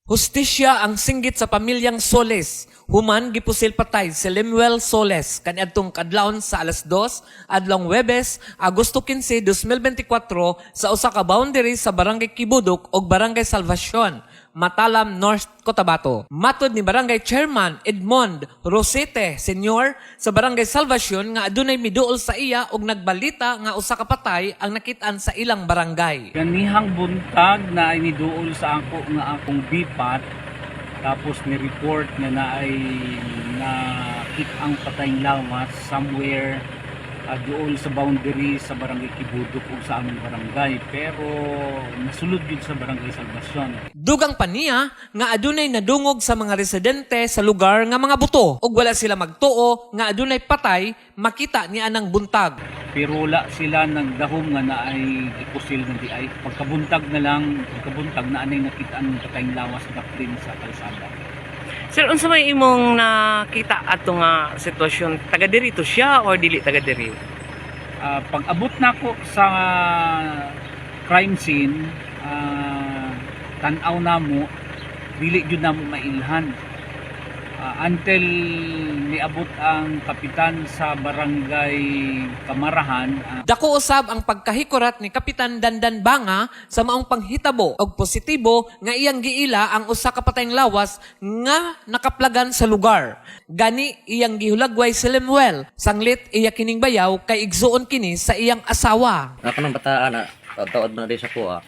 Hustisya ang singgit sa pamilyang Soles. Human gipusil patay si Lemuel Soles kaniadtong kadlawon sa alas 2 adlong Huwebes, Agosto 15, 2024 sa usa ka boundary sa Barangay Kibudok ug Barangay Salvacion, Matalam, North Cotabato. Matod ni Barangay Chairman Edmond Rosete Sr. sa Barangay Salvacion nga adunay miduol sa iya ug nagbalita nga usa ka patay ang nakit-an sa ilang barangay. Ganihang buntag na ay niduol sa ako nga akong bipat, tapos ni report na naay nakit ang patayng lawas somewhere doon sa boundary sa Barangay Kibudok o sa aming barangay, pero nasulod yun sa Barangay Salvacion. Dugang pa niya nga adunay nadungog sa mga residente sa lugar nga mga buto ug wala sila magtuo nga adunay patay makita niya anang buntag. Pero wala sila nagdahom nga naay ipusil ng di ay pagkabuntag na anay nakita ang patayng lawas daplin sa kalsada. Sir, unsa may imong nakita ato nga sitwasyon? Taga diri to siya or dili taga diri? Pag abot na ko sa crime scene, tanaw na mo, dili jud na mo mailhan. Until niabot ang kapitan sa barangay Kamarahan. Dako usab ang pagkahikurat ni Kapitan Dandan Banga sa maong panghitabo og positibo nga iyang giila ang usa ka patayng lawas nga nakaplagan sa lugar. Gani iyang gihulagway si Lemuel, sanglit iya kining bayaw kay igsuon kini sa iyang asawa. Ako ng bataan na, tawad mo na rin sa kuha.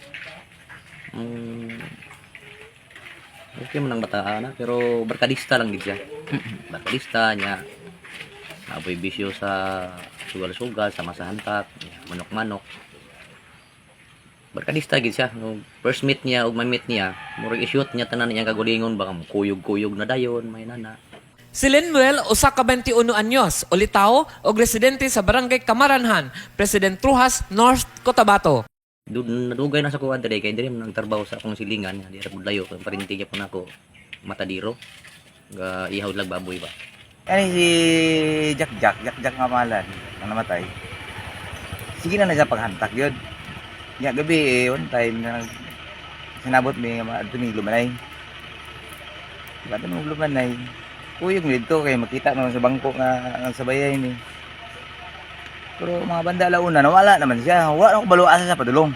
Okay mo ng bataan na, pero barkadista lang din siya. Barkadista niya. Naboy bisyo sa sugal-sugal, sa masahantak, manok-manok. Barkadista gid siya. No, first meet niya, ug ma-meet niya, murag i-shoot niya tanan niyang kagulingon, baka kuyog-kuyog na dayon, may nana. Si Lemuel, usa ka 21 anyos, ulitaw og residente sa Barangay Kamaranhan, President Trujas, North Cotabato. Nadugay na sa kuha diri kay diri man nagtrabaho sa akong silingan, di ra pud layo kay parintig po nako matadiro. Ga ihaw lag baboy ba. Ani si Jack nga malan, ang namatay. Sige na siya paghantak yun. Ya gabi one time na sinabot mi nga adto lumanay. Bato mo lumanay. Kuyog dito kay makita naman sa bangko nga sa bayay ni. Pero mga banda alauna nawala naman siya. Wala ako baluasa sa padulong.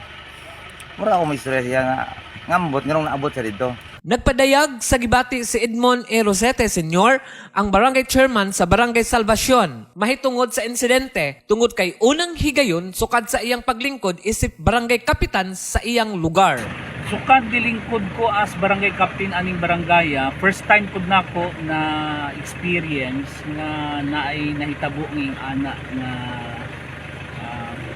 Mura ako may istorya siya nga ngambot nganong naabot sa dito. Nagpadayag sa gibati si Edmond E. Rosete Sr., ang barangay chairman sa Barangay Salvacion, mahitungod sa insidente tungod kay unang higayon sukad sa iyang paglingkod isip barangay kapitan sa iyang lugar. Sukad dilingkod ko as barangay captain aning barangaya, first time pud nako na experience nga naay nahitabo ng anak nga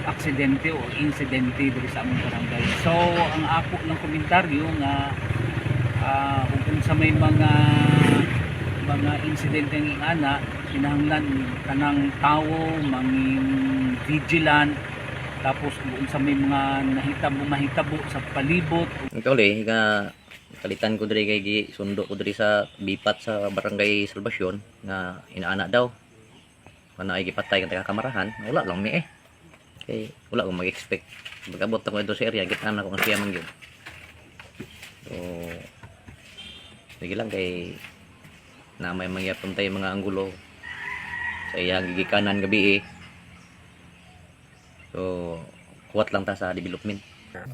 aksidente o insidente diri sa among barangay. So ang ako lang komentaryo nga kung sa may mga insidente ng ana, kinahanglan kanang tawo manging vigilant, tapos kung sa may mga mahitabo sa palibot. Ikaw li nga kalitan ko diri kay sundo ko diri sa bipat sa Barangay Salvacion nga inaana daw. Kana ay gipatay kan taga Kamarahan, wala lang mi kay wala ko mag-expect. Pag-abot ako dito sa area, gitan ako nga siya man gyud. So sige lang kay na may mangyapon tayo mga anggulo sa iyang gigikanan gabi So kuwat lang ta sa development.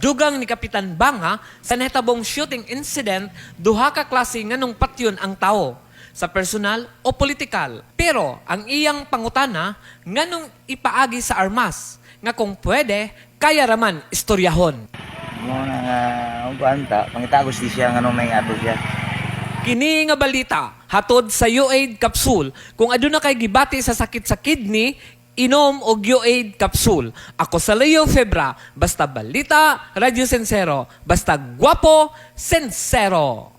Dugang ni Kapitan Banga sa nahitabong shooting incident, duha ka klase nganong patyon ang tao, sa personal o politikal. Pero ang iyang pangutana nganong ipaagi sa armas nga kung pwede kaya raman istoryahon. Mo na nga banta, pangitagos di siya nganong may ato siya. Kini nga balita hatod sa UAID capsule. Kung aduna kay gibati sa sakit sa kidney, inom og UAID capsule. Ako sa Leo Febra, basta balita, Radyo Sensero, basta guwapo, sensero.